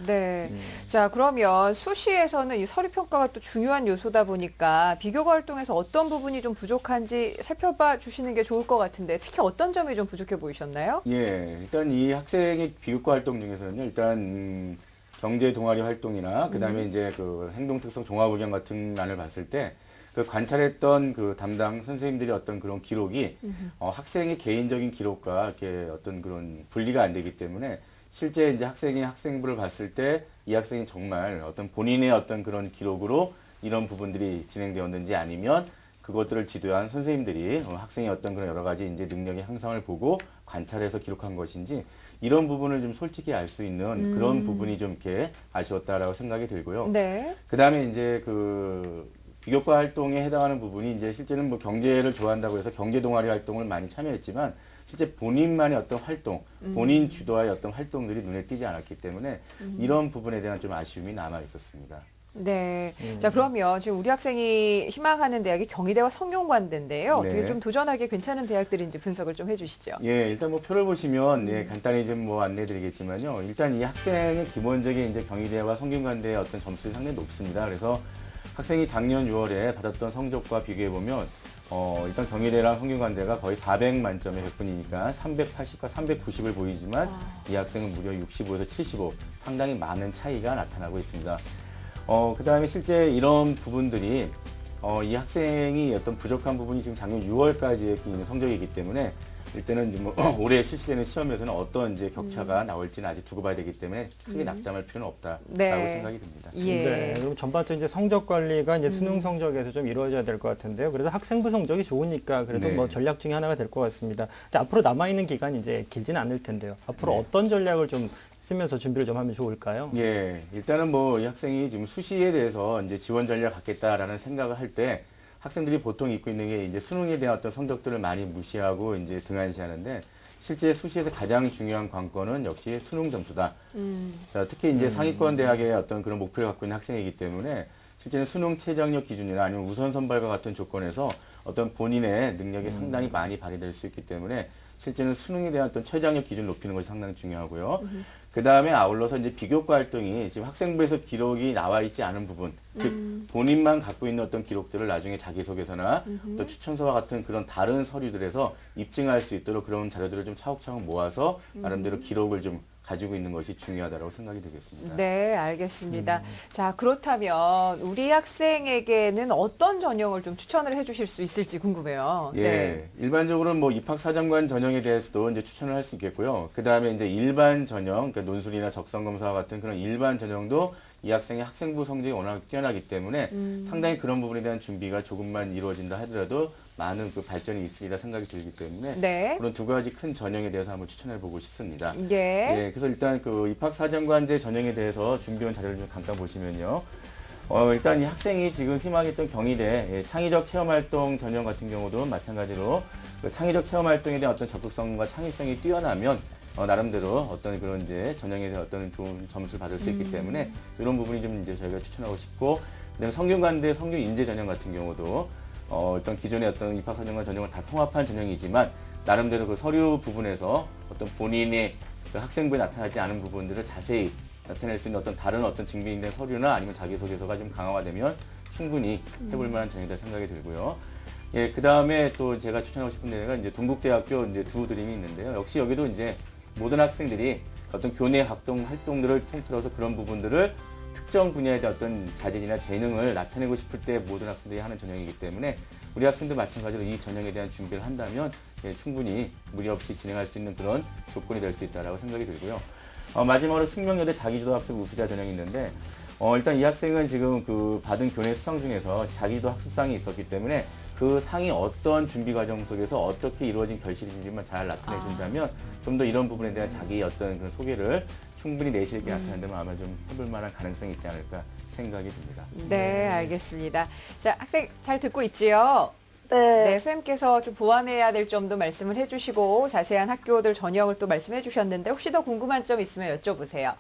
네. 자, 그러면 수시에서는 이 서류 평가가 또 중요한 요소다 보니까 비교과 활동에서 어떤 부분이 좀 부족한지 살펴봐 주시는 게 좋을 것 같은데 특히 어떤 점이 좀 부족해 보이셨나요? 예, 일단 이 학생의 비교과 활동 중에서는요, 일단 경제 동아리 활동이나 그다음에 이제 그 행동 특성 종합 의견 같은 안을 봤을 때 그 관찰했던 그 담당 선생님들이 어떤 그런 기록이 학생의 개인적인 기록과 이렇게 어떤 그런 분리가 안 되기 때문에 실제 이제 학생이 학생부를 봤을 때 이 학생이 정말 어떤 본인의 어떤 그런 기록으로 이런 부분들이 진행되었는지 아니면 그것들을 지도한 선생님들이 학생의 어떤 그런 여러 가지 이제 능력의 향상을 보고 관찰해서 기록한 것인지 이런 부분을 좀 솔직히 알 수 있는 그런 부분이 좀 이렇게 아쉬웠다라고 생각이 들고요. 네. 그다음에 이제 그 비교과 활동에 해당하는 부분이 이제 실제는 뭐 경제를 좋아한다고 해서 경제 동아리 활동을 많이 참여했지만 실제 본인만의 어떤 활동, 본인 주도의 어떤 활동들이 눈에 띄지 않았기 때문에 이런 부분에 대한 좀 아쉬움이 남아 있었습니다. 네. 자, 그러면 지금 우리 학생이 희망하는 대학이 경희대와 성균관대인데요. 네. 어떻게 좀 도전하기 괜찮은 대학들인지 분석을 좀 해주시죠. 예, 일단 뭐 표를 보시면 간단히 좀 뭐 안내드리겠지만요. 일단 이 학생의 기본적인 이제 경희대와 성균관대의 어떤 점수가 상당히 높습니다. 그래서 학생이 작년 6월에 받았던 성적과 비교해 보면 일단 경희대랑 성균관대가 거의 400만점의 100분이니까 380과 390을 보이지만 이 학생은 무려 65에서 75, 상당히 많은 차이가 나타나고 있습니다. 그다음에 실제 이런 부분들이 이 학생이 어떤 부족한 부분이 지금 작년 6월까지의 성적이기 때문에 일단은 뭐 올해 실시되는 시험에서는 어떤 이제 격차가 나올지는 아직 두고 봐야 되기 때문에 크게 낙담할 필요는 없다라고 네. 생각이 듭니다. 예. 네, 그럼 전반적으로 이제 성적 관리가 이제 수능 성적에서 좀 이루어져야 될 것 같은데요. 그래서 학생부 성적이 좋으니까 그래도 네. 뭐 전략 중에 하나가 될 것 같습니다. 근데 앞으로 남아있는 기간이 이제 길지는 않을 텐데요. 앞으로 네. 어떤 전략을 좀 쓰면서 준비를 좀 하면 좋을까요? 예, 일단은 뭐 이 학생이 지금 수시에 대해서 이제 지원 전략 갖겠다라는 생각을 할 때 학생들이 보통 잊고 있는 게 이제 수능에 대한 어떤 성적들을 많이 무시하고 이제 등한시하는데 실제 수시에서 가장 중요한 관건은 역시 수능 점수다. 자, 특히 이제 상위권 대학의 어떤 그런 목표를 갖고 있는 학생이기 때문에 실제는 수능 최저학력 기준이나 아니면 우선 선발과 같은 조건에서 어떤 본인의 능력이 상당히 많이 발휘될 수 있기 때문에 실제는 수능에 대한 어떤 최저학력 기준을 높이는 것이 상당히 중요하고요. 그 다음에 아울러서 이제 비교과 활동이 지금 학생부에서 기록이 나와 있지 않은 부분, 즉 본인만 갖고 있는 어떤 기록들을 나중에 자기소개서나 또 추천서와 같은 그런 다른 서류들에서 입증할 수 있도록 그런 자료들을 좀 차곡차곡 모아서 나름대로 기록을 좀 가지고 있는 것이 중요하다고 생각이 되겠습니다. 네, 알겠습니다. 자, 그렇다면 우리 학생에게는 어떤 전형을 좀 추천을 해주실 수 있을지 궁금해요. 예, 네. 일반적으로 뭐 입학사정관 전형에 대해서도 이제 추천을 할 수 있겠고요. 그 다음에 이제 일반 전형, 그러니까 논술이나 적성검사와 같은 그런 일반 전형도 이 학생의 학생부 성적이 워낙 뛰어나기 때문에 상당히 그런 부분에 대한 준비가 조금만 이루어진다 하더라도 많은 그 발전이 있으리라 생각이 들기 때문에 네. 그런 두 가지 큰 전형에 대해서 한번 추천해 보고 싶습니다. 예. 예, 그래서 일단 그 입학사정관제 전형에 대해서 준비한 자료를 좀 잠깐 보시면요. 일단 이 학생이 지금 희망했던 경희대 창의적 체험활동 전형 같은 경우도 마찬가지로 그 창의적 체험활동에 대한 어떤 적극성과 창의성이 뛰어나면 나름대로 어떤 그런 이제 전형에 대한 어떤 좋은 점수를 받을 수 있기 때문에 이런 부분이 좀 이제 저희가 추천하고 싶고, 그다음에 성균관대 성균인재 전형 같은 경우도 어떤 기존의 어떤 입학사정관 전형을 다 통합한 전형이지만 나름대로 그 서류 부분에서 어떤 본인의 그 학생부에 나타나지 않은 부분들을 자세히 나타낼 수 있는 어떤 다른 어떤 증빙된 서류나 아니면 자기소개서가 좀 강화가 되면 충분히 해볼 만한 전형이다 생각이 들고요. 예, 그 다음에 또 제가 추천하고 싶은 데가 이제 동국대학교 이제 두 드림이 있는데요. 역시 여기도 이제 모든 학생들이 어떤 교내 활동들을 통틀어서 그런 부분들을 특정 분야에 대한 어떤 자질이나 재능을 나타내고 싶을 때 모든 학생들이 하는 전형이기 때문에 우리 학생도 마찬가지로 이 전형에 대한 준비를 한다면 예, 충분히 무리 없이 진행할 수 있는 그런 조건이 될 수 있다고 생각이 들고요. 마지막으로 숙명여대 자기주도학습 우수자 전형이 있는데 일단 이 학생은 지금 그 받은 교내 수상 중에서 자기주도 학습상이 있었기 때문에 그 상이 어떤 준비 과정 속에서 어떻게 이루어진 결실인지만 잘 나타내 준다면 좀 더 이런 부분에 대한 자기 어떤 그런 소개를 충분히 내실 있게 나타낸다면 아마 좀 해볼 만한 가능성이 있지 않을까 생각이 듭니다. 네, 알겠습니다. 자, 학생 잘 듣고 있지요? 네. 네, 선생님께서 좀 보완해야 될 점도 말씀을 해주시고 자세한 학교들 전형을 또 말씀해 주셨는데 혹시 더 궁금한 점 있으면 여쭤보세요.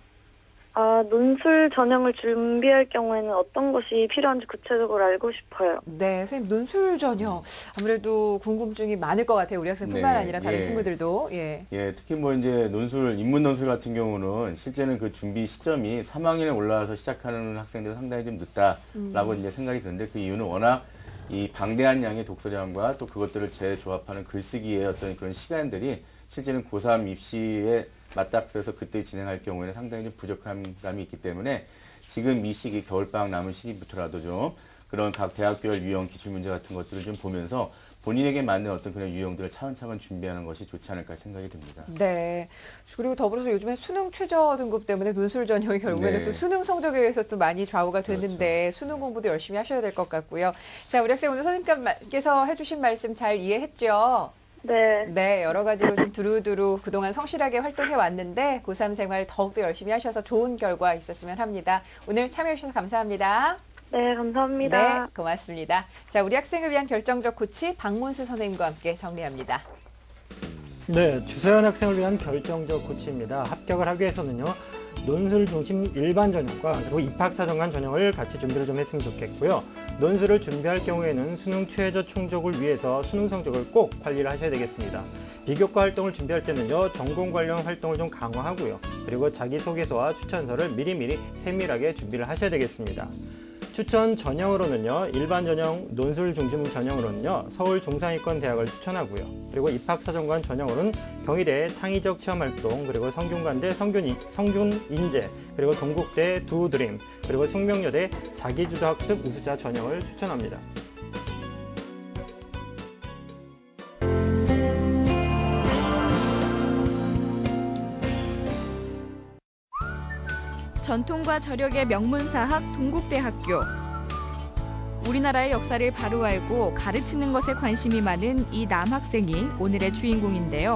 논술 전형을 준비할 경우에는 어떤 것이 필요한지 구체적으로 알고 싶어요. 네, 선생님 논술 전형 아무래도 궁금증이 많을 것 같아요. 우리 학생뿐만 네, 아니라 다른 예. 친구들도. 예. 예, 특히 뭐 이제 논술, 인문 논술 같은 경우는 실제는 그 준비 시점이 3학년에 올라와서 시작하는 학생들은 상당히 좀 늦다라고 이제 생각이 드는데 그 이유는 워낙 이 방대한 양의 독서량과 또 그것들을 재조합하는 글쓰기의 어떤 그런 시간들이 실제는 고3 입시에 맞닥뜨려서 그때 진행할 경우에는 상당히 좀 부족한 감이 있기 때문에 지금 이 시기 겨울방학 남은 시기부터라도 좀 그런 각 대학별 유형 기출문제 같은 것들을 좀 보면서 본인에게 맞는 어떤 그런 유형들을 차근차근 준비하는 것이 좋지 않을까 생각이 듭니다. 네. 그리고 더불어서 요즘에 수능 최저 등급 때문에 논술 전형이 결국에는 네. 또 수능 성적에 의해서 또 많이 좌우가 되는데 수능 공부도 열심히 하셔야 될 것 같고요. 자, 우리 학생 오늘 선생님께서 해주신 말씀 잘 이해했죠? 네. 네, 여러 가지로 좀 두루두루 그동안 성실하게 활동해 왔는데 고3 생활 더욱더 열심히 하셔서 좋은 결과 있었으면 합니다. 오늘 참여해 주셔서 감사합니다. 네, 감사합니다. 네, 고맙습니다. 자, 우리 학생을 위한 결정적 코치 박문수 선생님과 함께 정리합니다. 네, 주서연 학생을 위한 결정적 코치입니다. 합격을 하기 위해서는요, 논술 중심 일반 전형과 그리고 입학사정관 전형을 같이 준비를 좀 했으면 좋겠고요. 논술을 준비할 경우에는 수능 최저 충족을 위해서 수능 성적을 꼭 관리를 하셔야 되겠습니다. 비교과 활동을 준비할 때는요, 전공 관련 활동을 좀 강화하고요. 그리고 자기소개서와 추천서를 미리미리 세밀하게 준비를 하셔야 되겠습니다. 추천 전형으로는요, 일반 전형, 논술 중심 전형으로는요, 서울 중상위권 대학을 추천하고요. 그리고 입학사정관 전형으로는 경희대 창의적 체험활동, 그리고 성균관대 성균인재, 그리고 동국대 두 드림, 그리고 숙명여대 자기주도학습 우수자 전형을 추천합니다. 전통과 저력의 명문사학 동국대학교. 우리나라의 역사를 바로 알고 가르치는 것에 관심이 많은 이 남학생이 오늘의 주인공인데요.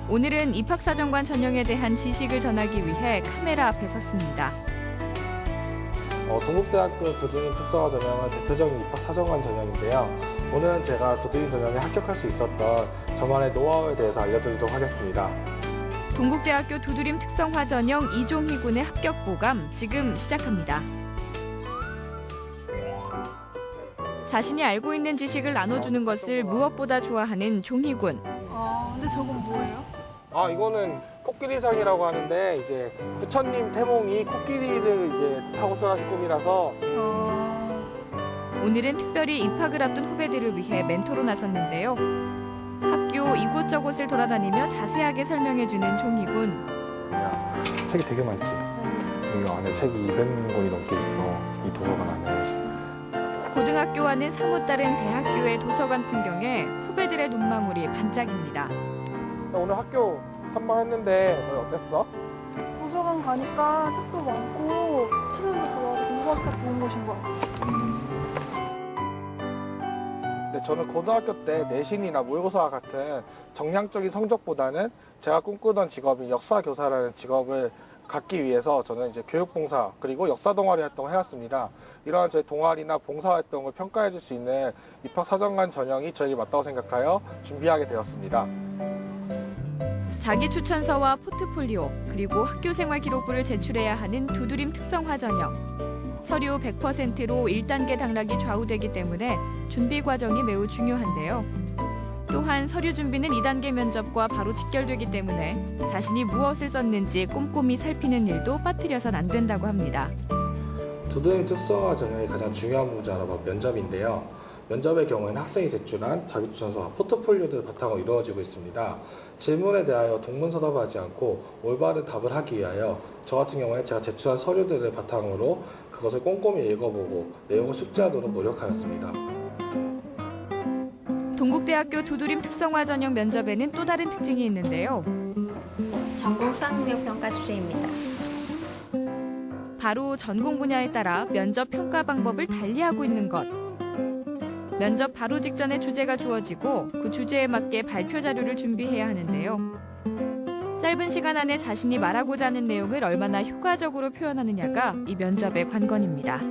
오늘은 입학사정관 전형에 대한 지식을 전하기 위해 카메라 앞에 섰습니다. 동국대학교 두드림 특성화 전형은 대표적인 입학사정관 전형인데요. 오늘은 제가 두드림 전형에 합격할 수 있었던 저만의 노하우에 대해서 알려드리도록 하겠습니다. 동국대학교 두드림 특성화 전형 이종희 군의 합격 보감 지금 시작합니다. 자신이 알고 있는 지식을 나눠주는 것을 무엇보다 좋아하는 종희군. 근데 저건 뭐예요? 이거는 코끼리상이라고 하는데 이제 부처님 태몽이 코끼리를 이제 타고 태어나신 꿈이라서 오늘은 특별히 입학을 앞둔 후배들을 위해 멘토로 나섰는데요. 학교 이곳저곳을 돌아다니며 자세하게 설명해주는 종희군. 책이 되게 많지. 이 안에 책이 200권이 넘게 있어. 이 도서관 안에. 고등학교와는 사뭇 다른 대학교의 도서관 풍경에 후배들의 눈망울이 반짝입니다. 오늘 학교 탐방했는데 오늘 어땠어? 도서관 가니까 책도 많고 시간도 좋아서 공부하기 딱 좋은 곳인 것 같아요. 근데 저는 고등학교 때 내신이나 모의고사와 같은 정량적인 성적보다는 제가 꿈꾸던 직업인 역사교사라는 직업을 갖기 위해서 저는 이제 교육봉사 그리고 역사 동아리 활동을 해왔습니다. 이러한 제 동아리나 봉사 활동을 평가해 줄 수 있는 입학사정관 전형이 저에게 맞다고 생각하여 준비하게 되었습니다. 자기 추천서와 포트폴리오 그리고 학교생활 기록부를 제출해야 하는 두드림 특성화 전형. 서류 100%로 1단계 당락이 좌우되기 때문에 준비 과정이 매우 중요한데요. 또한 서류 준비는 2단계 면접과 바로 직결되기 때문에 자신이 무엇을 썼는지 꼼꼼히 살피는 일도 빠뜨려선 안 된다고 합니다. 두드림 특성화 전형의 가장 중요한 문제가 바로 면접인데요. 면접의 경우에는 학생이 제출한 자기추천서와 포트폴리오들 바탕으로 이루어지고 있습니다. 질문에 대하여 동문서답하지 않고 올바른 답을 하기 위하여 저 같은 경우에 제가 제출한 서류들을 바탕으로 그것을 꼼꼼히 읽어보고 내용을 숙지하도록 노력하였습니다. 동국대학교 두드림 특성화 전형 면접에는 또 다른 특징이 있는데요. 전공 수학능력 평가 주제입니다. 바로 전공 분야에 따라 면접 평가 방법을 달리하고 있는 것. 면접 바로 직전에 주제가 주어지고 그 주제에 맞게 발표 자료를 준비해야 하는데요. 짧은 시간 안에 자신이 말하고자 하는 내용을 얼마나 효과적으로 표현하느냐가 이 면접의 관건입니다.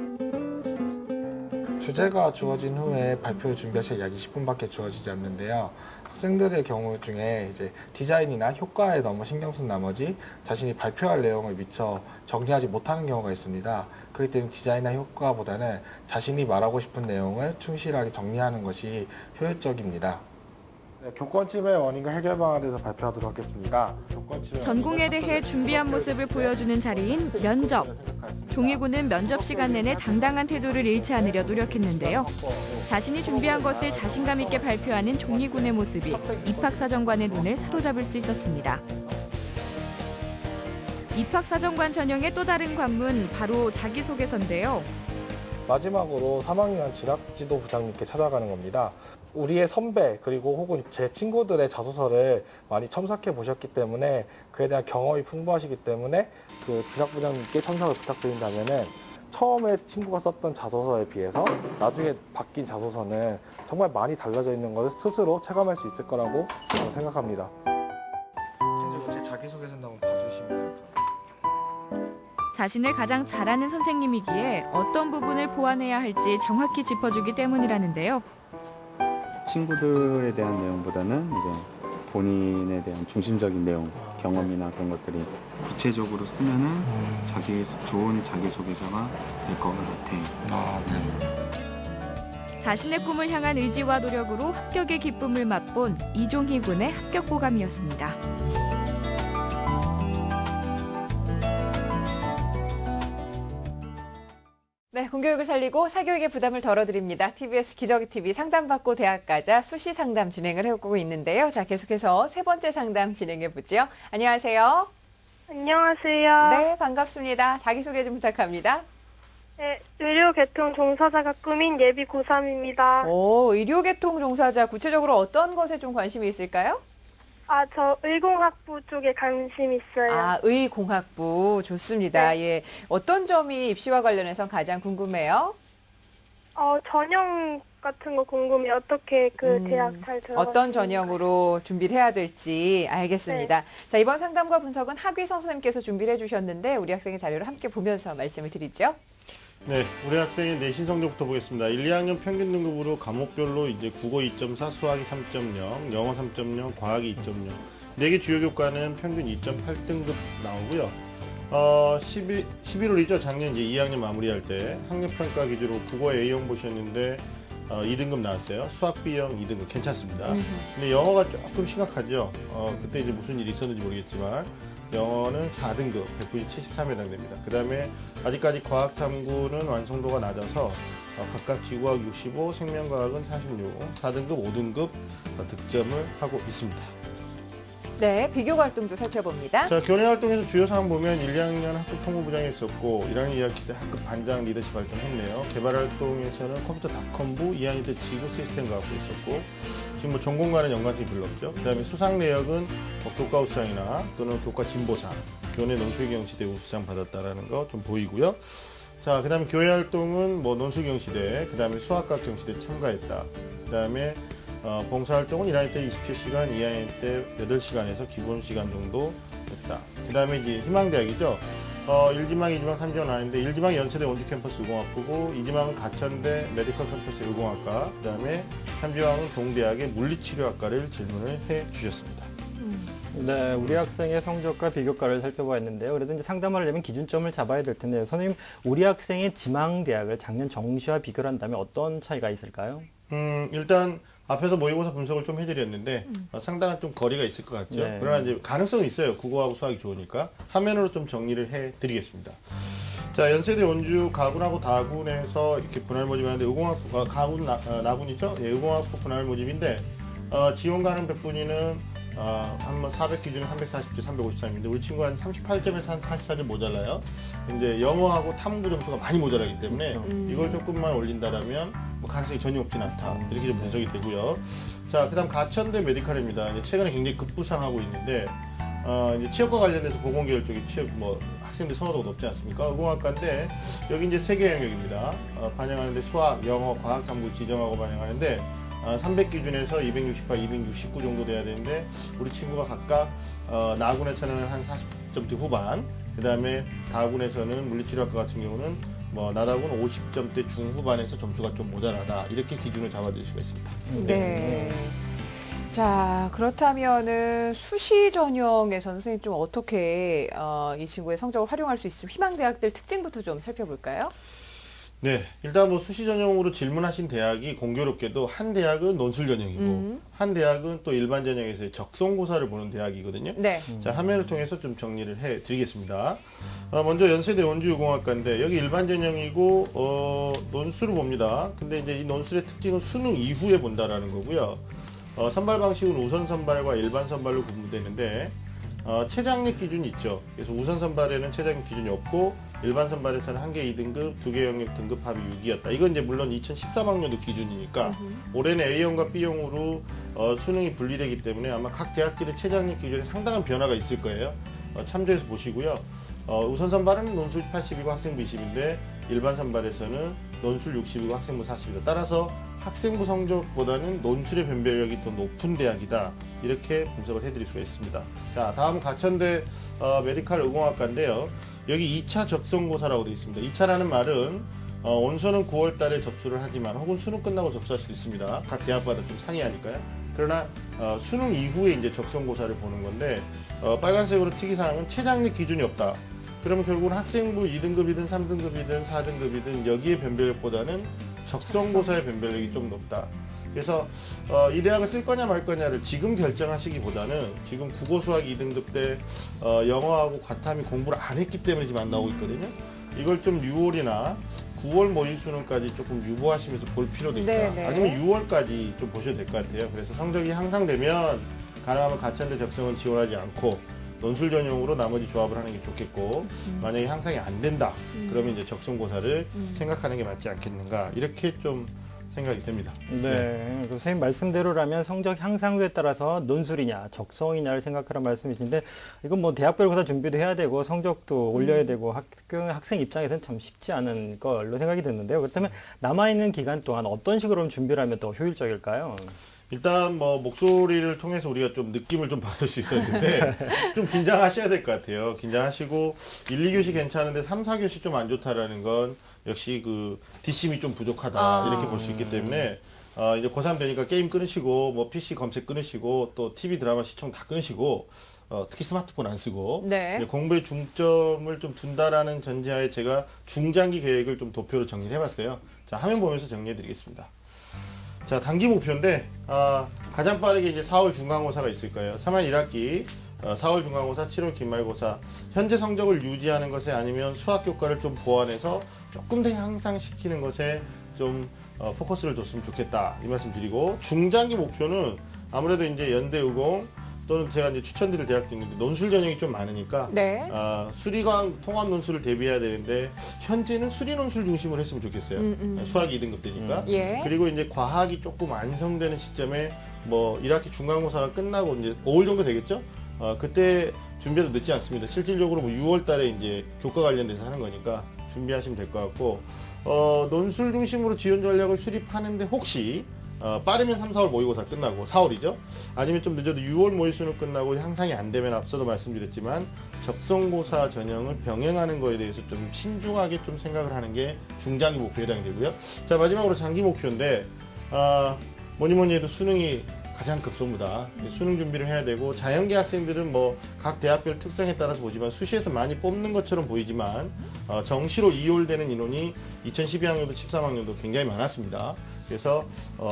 주제가 주어진 후에 발표를 준비할 시간 약 20분밖에 주어지지 않는데요. 학생들의 경우 중에 이제 디자인이나 효과에 너무 신경 쓴 나머지 자신이 발표할 내용을 미처 정리하지 못하는 경우가 있습니다. 그렇기 때문에 디자인이나 효과보다는 자신이 말하고 싶은 내용을 충실하게 정리하는 것이 효율적입니다. 네, 교권침해 원인과 해결 방안에 대해서 발표하도록 하겠습니다. 전공에 대해 준비한 모습을 보여주는 자리인 면접. 종희군은 면접 시간 내내 당당한 태도를 잃지 않으려 노력했는데요. 자신이 준비한 것을 자신감 있게 발표하는 종희군의 모습이 입학사정관의 눈을 사로잡을 수 있었습니다. 입학사정관 전형의 또 다른 관문, 바로 자기소개서인데요. 마지막으로 3학년 진학지도 부장님께 찾아가는 겁니다. 우리의 선배 그리고 혹은 제 친구들의 자소서를 많이 첨삭해 보셨기 때문에 그에 대한 경험이 풍부하시기 때문에 그 진학부장님께 첨삭을 부탁드린다면은 처음에 친구가 썼던 자소서에 비해서 나중에 바뀐 자소서는 정말 많이 달라져 있는 것을 스스로 체감할 수 있을 거라고 저는 생각합니다. 제 자기소개서 한번 봐주시면 됩니다. 자신을 가장 잘 아는 선생님이기에 어떤 부분을 보완해야 할지 정확히 짚어주기 때문이라는데요. 친구들에 대한 내용보다는 이제 본인에 대한 중심적인 내용, 경험이나 그런 것들이 구체적으로 쓰면은 좋은 자기소개서가 될 것 같아요. 자신의 꿈을 향한 의지와 노력으로 합격의 기쁨을 맛본 이종희 군의 합격 보감이었습니다. 네, 공교육을 살리고 사교육의 부담을 덜어드립니다. TBS 기저귀 TV 상담받고 대학가자 수시 상담 진행을 해오고 있는데요. 자, 계속해서 세 번째 상담 진행해보죠. 안녕하세요. 안녕하세요. 네, 반갑습니다. 자기소개 좀 부탁합니다. 네, 의료계통 종사자가 꿈인 예비 고3입니다. 오, 의료계통 종사자, 구체적으로 어떤 것에 좀 관심이 있을까요? 저 의공학부 쪽에 관심 있어요. 아, 의공학부. 좋습니다. 네. 예. 어떤 점이 입시와 관련해서 가장 궁금해요? 전형 같은 거 궁금해요. 어떻게 그 대학 잘 들어가? 어떤 전형으로 준비를 해야 될지 알겠습니다. 네. 자, 이번 상담과 분석은 하귀성 선생님께서 준비를 해주셨는데 우리 학생의 자료를 함께 보면서 말씀을 드리죠. 네, 우리 학생의 내신 성적부터 보겠습니다. 1, 2학년 평균 등급으로 과목별로 이제 국어 2.4, 수학이 3.0, 영어 3.0, 과학이 2.0. 4개 주요 교과는 평균 2.8등급 나오고요. 11월이죠. 작년 이제 2학년 마무리할 때 학력평가 기준으로 국어 A형 보셨는데 2등급 나왔어요. 수학 B형 2등급 괜찮습니다. 근데 영어가 조금 심각하죠. 그때 이제 무슨 일이 있었는지 모르겠지만 영어는 4등급 193회 해당됩니다. 그 다음에 아직까지 과학탐구는 완성도가 낮아서 각각 지구과학 65, 생명과학은 46, 4등급, 5등급 득점을 하고 있습니다. 네, 비교 활동도 살펴봅니다. 자, 교내 활동에서 주요 사항 보면 1, 2학년 학급 총무부장이 했었고 1학년 2학기 때 학급 반장 리더십 활동했네요. 개발 활동에서는 컴퓨터 닷컴부, 2학년 때 지구 시스템 과학부 있었고 지금 뭐 전공과는 연관성이 별로 없죠. 그 다음에 수상 내역은 뭐 교과 우수상이나 또는 교과 진보상, 교내 논술경시대 우수상 받았다라는 거 좀 보이고요. 자, 그 다음에 교회 활동은 뭐 논술경시대, 그 다음에 수학과학 경시대 참가했다. 그 다음에 봉사활동은 1학년 때 27시간, 2학년 때 8시간에서 기본 시간 정도 했다. 그 다음에 이제 희망대학이죠. 1지망, 2지망, 3지망 나왔는데 1지망 연세대 원주 캠퍼스 의공학부고 2지망은 가천대 메디컬 캠퍼스 의공학과, 그 다음에 3지망은 동대학의 물리치료학과를 질문을 해 주셨습니다. 네, 우리 학생의 성적과 비교과를 살펴보았는데요. 그래도 이제 상담을 하려면 기준점을 잡아야 될 텐데요. 선생님, 우리 학생의 지망대학을 작년 정시와 비교를 한다면 어떤 차이가 있을까요? 일단 앞에서 모의고사 분석을 좀 해드렸는데 상당한 좀 거리가 있을 것 같죠. 네. 그러나 이제 가능성은 있어요. 국어하고 수학이 좋으니까 화면으로 좀 정리를 해드리겠습니다. 자, 연세대 원주 가군하고 다군에서 이렇게 분할 모집하는데 의공학 가군 나군이죠. 예, 의공학부 분할 모집인데 지원 가능 백분위는 한번 400 기준에 340점, 353인데 우리 친구가 한 38점에서 한 44점 모자라요. 이제 영어하고 탐구 점수가 많이 모자라기 때문에 이걸 조금만 올린다라면 뭐 가능성이 전혀 없진 않다. 이렇게 좀 분석이 되고요. 자, 그다음 가천대 메디칼입니다. 이제 최근에 굉장히 급부상하고 있는데 이제 취업과 관련돼서 보건계열 쪽에 취업 뭐 학생들 선호도가 높지 않습니까? 의공학과인데 여기 이제 3개 영역입니다. 반영하는데 수학, 영어, 과학 탐구 지정하고 반영하는데 300 기준에서 268, 269 정도 돼야 되는데 우리 친구가 각각 나군에서는 한 40점대 후반, 그 다음에 다군에서는 물리치료학과 같은 경우는 뭐 나다군 50점대 중후반에서 점수가 좀 모자라다, 이렇게 기준을 잡아드릴 수가 있습니다. 네. 자, 그렇다면은 수시 전형에서 선생님 좀 어떻게 이 친구의 성적을 활용할 수 있을지 희망대학들 특징부터 좀 살펴볼까요? 네, 일단 뭐 수시 전형으로 질문하신 대학이 공교롭게도 한 대학은 논술 전형이고 한 대학은 또 일반 전형에서 적성고사를 보는 대학이거든요. 네. 자, 화면을 통해서 좀 정리를 해드리겠습니다. 먼저 연세대 원주유공학과인데 여기 일반 전형이고 논술을 봅니다. 근데 이제 이 논술의 특징은 수능 이후에 본다라는 거고요. 선발 방식은 우선 선발과 일반 선발로 분류되는데 최장력 기준이 있죠. 그래서 우선 선발에는 최장력 기준이 없고 일반 선발에서는 1개 2등급, 2개 영역 등급 합이 6이었다. 이건 이제 물론 2013학년도 기준이니까 올해는 A형과 B형으로 수능이 분리되기 때문에 아마 각 대학들의 최장력 기준에 상당한 변화가 있을 거예요. 참조해서 보시고요. 우선 선발은 논술 80이고 학생부 20인데 일반 선발에서는 논술 60이고 학생부 40이다. 따라서 학생부 성적보다는 논술의 변별력이 더 높은 대학이다. 이렇게 분석을 해드릴 수가 있습니다. 자, 다음 가천대 메디칼 의공학과인데요. 여기 2차 적성고사라고 되어 있습니다. 2차라는 말은 원서는 9월 달에 접수를 하지만 혹은 수능 끝나고 접수할 수도 있습니다. 각 대학마다 좀 상이하니까요. 그러나 수능 이후에 이제 적성고사를 보는 건데 빨간색으로 특이사항은 최장력 기준이 없다. 그러면 결국은 학생부 2등급이든 3등급이든 4등급이든 여기에 변별력보다는 적성고사의 변별력이 좀 높다. 그래서 이 대학을 쓸 거냐 말 거냐를 지금 결정하시기보다는 지금 국어 수학 2등급 때 영어하고 과탐이 공부를 안 했기 때문에 지금 안 나오고 있거든요. 이걸 좀 6월이나 9월 모의 수능까지 조금 유보하시면서 볼 필요도 있다. 네네. 아니면 6월까지 좀 보셔도 될 것 같아요. 그래서 성적이 향상되면 가능하면 가천대 적성은 지원하지 않고 논술 전형으로 나머지 조합을 하는 게 좋겠고 만약에 향상이 안 된다. 그러면 이제 적성고사를 생각하는 게 맞지 않겠는가. 이렇게 좀 생각이 됩니다. 네, 그 선생님 말씀대로라면 성적 향상도에 따라서 논술이냐 적성이냐를 생각하라는 말씀이신데 이건 뭐 대학별고사 준비도 해야 되고 성적도 올려야 되고 학생 입장에서는 참 쉽지 않은 걸로 생각이 드는데요. 그렇다면 남아있는 기간 동안 어떤 식으로 준비를 하면 더 효율적일까요? 일단 뭐 목소리를 통해서 우리가 좀 느낌을 좀 받을 수 있어야 되는데 좀 긴장하셔야 될 것 같아요. 긴장하시고 1, 2교시 괜찮은데 3, 4교시 좀 안 좋다라는 건 역시 그 뒷심이 좀 부족하다 이렇게 볼 수 있기 때문에 이제 고3 되니까 게임 끊으시고 뭐 PC 검색 끊으시고 또 TV 드라마 시청 다 끊으시고 특히 스마트폰 안 쓰고 네. 이제 공부에 중점을 좀 둔다라는 전제하에 제가 중장기 계획을 좀 도표로 정리를 해봤어요. 자, 화면 보면서 정리해드리겠습니다. 자, 단기 목표인데 가장 빠르게 이제 4월 중간고사가 있을 거예요. 3월 1학기 4월 중간고사, 7월 기말고사 현재 성적을 유지하는 것에 아니면 수학 교과를 좀 보완해서 조금 더 향상시키는 것에 좀 포커스를 줬으면 좋겠다 이 말씀 드리고 중장기 목표는 아무래도 이제 연대의공 또는 제가 이제 추천드릴 대학도 있는데 논술 전형이 좀 많으니까 네. 수리과학 통합 논술을 대비해야 되는데 현재는 수리 논술 중심으로 했으면 좋겠어요. 수학이 2등급 되니까. 예. 그리고 이제 과학이 조금 완성되는 시점에 뭐 1학기 중간고사가 끝나고 이제 5월 정도 되겠죠? 그때 준비해도 늦지 않습니다. 실질적으로 뭐 6월 달에 이제 교과 관련돼서 하는 거니까 준비하시면 될 것 같고 논술 중심으로 지원 전략을 수립하는데 혹시 빠르면 3, 4월 모의고사 끝나고 4월이죠. 아니면 좀 늦어도 6월 모의 수능 끝나고 향상이 안 되면 앞서도 말씀드렸지만 적성고사 전형을 병행하는 거에 대해서 좀 신중하게 좀 생각을 하는 게 중장기 목표에 해당이 되고요. 자, 마지막으로 장기 목표인데 뭐니 해도 수능이 가장 급소무다. 수능 준비를 해야 되고 자연계 학생들은 뭐 각 대학별 특성에 따라서 보지만 수시에서 많이 뽑는 것처럼 보이지만 정시로 이용되는 인원이 2012학년도 13학년도 굉장히 많았습니다. 그래서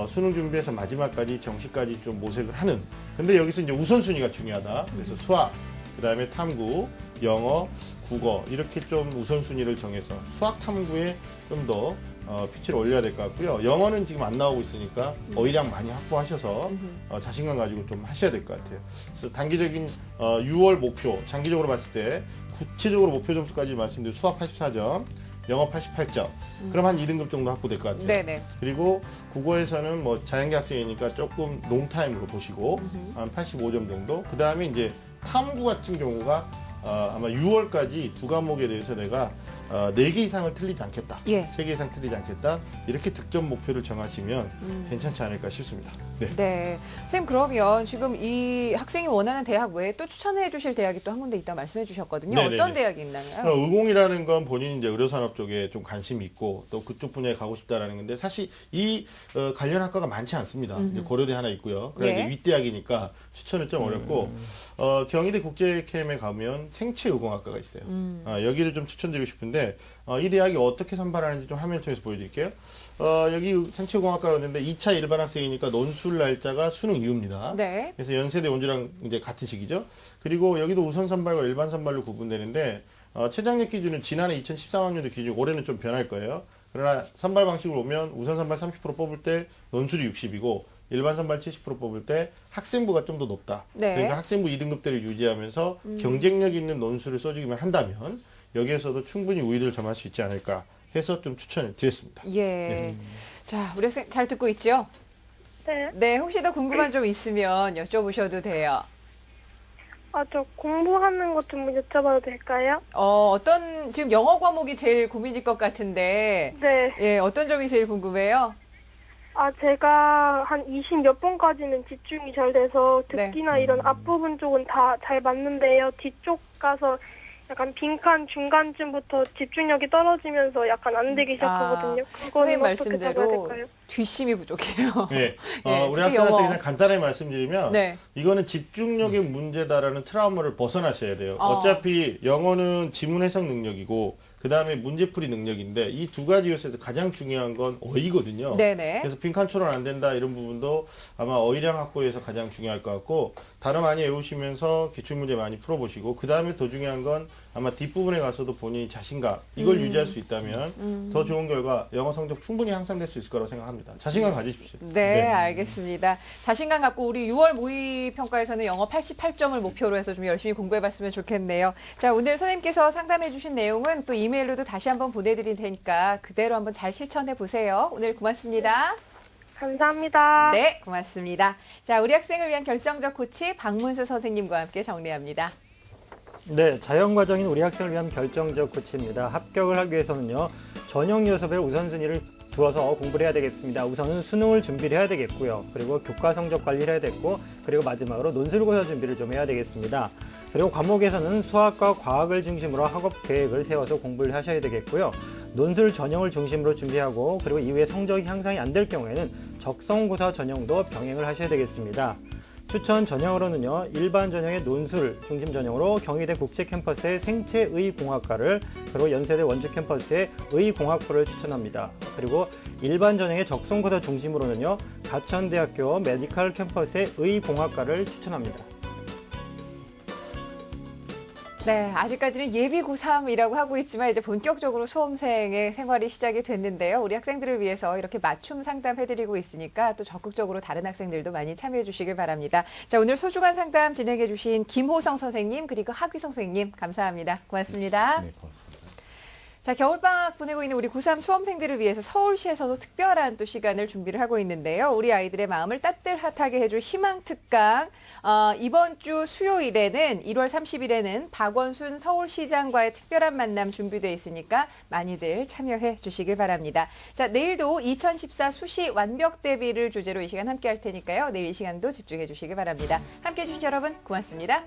수능 준비해서 마지막까지 정시까지 좀 모색을 하는. 근데 여기서 이제 우선순위가 중요하다. 그래서 수학, 그 다음에 탐구, 영어, 국어 이렇게 좀 우선순위를 정해서 수학 탐구에 좀 더 피치를 올려야 될 것 같고요. 영어는 지금 안 나오고 있으니까 어휘량 많이 확보하셔서 자신감 가지고 좀 하셔야 될 것 같아요. 그래서 단기적인 6월 목표, 장기적으로 봤을 때 구체적으로 목표 점수까지 말씀드린 수학 84점, 영어 88점. 그럼 한 2등급 정도 확보될 것 같아요. 네네. 그리고 국어에서는 뭐 자연계 학생이니까 조금 롱타임으로 보시고 한 85점 정도. 그 다음에 이제 탐구 같은 경우가 아마 6월까지 두 과목에 대해서 내가 4개 이상을 틀리지 않겠다. 예. 3개 이상 틀리지 않겠다. 이렇게 득점 목표를 정하시면 괜찮지 않을까 싶습니다. 네. 네. 선생님, 그러면 지금 이 학생이 원하는 대학 외에 또 추천해 주실 대학이 또 한 군데 있다고 말씀해 주셨거든요. 네네네. 어떤 대학이 있나요? 의공이라는 건 본인이 이제 의료산업 쪽에 좀 관심이 있고 또 그쪽 분야에 가고 싶다라는 건데 사실 이 관련 학과가 많지 않습니다. 이제 고려대 하나 있고요. 그래 예. 이제 윗대학이니까 추천은 좀 어렵고 경희대 국제캠에 가면 생체의공학과가 있어요. 여기를 좀 추천드리고 싶은데 이 대학이 어떻게 선발하는지 좀 화면을 통해서 보여드릴게요. 여기 생체의공학과라고 했는데 2차 일반 학생이니까 논술 날짜가 수능 이후입니다. 네. 그래서 연세대 원주랑 이제 같은 시기죠. 그리고 여기도 우선 선발과 일반 선발로 구분되는데 최장력 기준은 지난해 2013학년도 기준 올해는 좀 변할 거예요. 그러나 선발 방식을 보면 우선 선발 30% 뽑을 때 논술이 60이고 일반 선발 70% 뽑을 때 학생부가 좀 더 높다. 네. 그러니까 학생부 2등급대를 유지하면서 경쟁력 있는 논술을 써주기만 한다면 여기에서도 충분히 우위를 점할 수 있지 않을까 해서 좀 추천을 드렸습니다. 예. 자, 우리 학생 잘 듣고 있죠? 네. 네, 혹시 더 궁금한 점 있으면 여쭤보셔도 돼요. 저 공부하는 것 좀 여쭤봐도 될까요? 어떤, 지금 영어 과목이 제일 고민일 것 같은데, 네. 예, 어떤 점이 제일 궁금해요? 제가 한 20 몇 번까지는 집중이 잘 돼서 네. 듣기나 이런 앞부분 쪽은 다 잘 맞는데요. 뒤쪽 가서 약간 빈칸 중간쯤부터 집중력이 떨어지면서 약간 안 되기 시작하거든요. 선생님 그거는 어떻게 말씀대로 잡아야 될까요? 뒷심이 부족해요. 네. 예, 우리 특히 학생한테 영어. 그냥 간단하게 말씀드리면 네. 이거는 집중력의 문제다라는 트라우마를 벗어나셔야 돼요. 어차피 영어는 지문 해석 능력이고 그 다음에 문제풀이 능력인데 이 두 가지 요소에서 가장 중요한 건 어휘거든요. 네네. 그래서 빈칸초론 안 된다 이런 부분도 아마 어휘량 확보에서 가장 중요할 것 같고 단어 많이 외우시면서 기출문제 많이 풀어보시고 그 다음에 더 중요한 건 아마 뒷부분에 가서도 본인이 자신감 이걸 유지할 수 있다면 더 좋은 결과 영어 성적 충분히 향상될 수 있을 거라고 생각합니다. 자신감 가지십시오. 네, 알겠습니다. 자신감 갖고 우리 6월 모의 평가에서는 영어 88점을 목표로 해서 좀 열심히 공부해봤으면 좋겠네요. 자, 오늘 선생님께서 상담해주신 내용은 또 이메일로도 다시 한번 보내드릴 테니까 그대로 한번 잘 실천해보세요. 오늘 고맙습니다. 감사합니다. 네, 고맙습니다. 자, 우리 학생을 위한 결정적 코치 박문수 선생님과 함께 정리합니다. 네, 자연과정인 우리 학생을 위한 결정적 코치입니다. 합격을 하기 위해서는요, 전형 요소별 우선순위를 두어서 공부를 해야 되겠습니다. 우선은 수능을 준비를 해야 되겠고요. 그리고 교과 성적 관리를 해야 되고, 그리고 마지막으로 논술고사 준비를 좀 해야 되겠습니다. 그리고 과목에서는 수학과 과학을 중심으로 학업 계획을 세워서 공부를 하셔야 되겠고요. 논술 전형을 중심으로 준비하고, 그리고 이후에 성적이 향상이 안 될 경우에는 적성고사 전형도 병행을 하셔야 되겠습니다. 추천 전형으로는요, 일반 전형의 논술 중심 전형으로 경희대 국제 캠퍼스의 생체의공학과를, 그리고 연세대 원주 캠퍼스의 의공학부를 추천합니다. 그리고 일반 전형의 적성고사 중심으로는요, 가천대학교 메디컬 캠퍼스의 의공학과를 추천합니다. 네, 아직까지는 예비 고3이라고 하고 있지만 이제 본격적으로 수험생의 생활이 시작이 됐는데요. 우리 학생들을 위해서 이렇게 맞춤 상담해드리고 있으니까 또 적극적으로 다른 학생들도 많이 참여해 주시길 바랍니다. 자, 오늘 소중한 상담 진행해 주신 김호성 선생님 그리고 하귀성 선생님 감사합니다. 고맙습니다. 네, 고맙습니다. 자, 겨울방학 보내고 있는 우리 고3 수험생들을 위해서 서울시에서도 특별한 또 시간을 준비를 하고 있는데요. 우리 아이들의 마음을 따뜻하게 해줄 희망특강. 이번 주 수요일에는 1월 30일에는 박원순 서울시장과의 특별한 만남 준비되어 있으니까 많이들 참여해 주시길 바랍니다. 자, 내일도 2014 수시 완벽 대비를 주제로 이 시간 함께 할 테니까요. 내일 이 시간도 집중해 주시길 바랍니다. 함께 해주신 여러분 고맙습니다.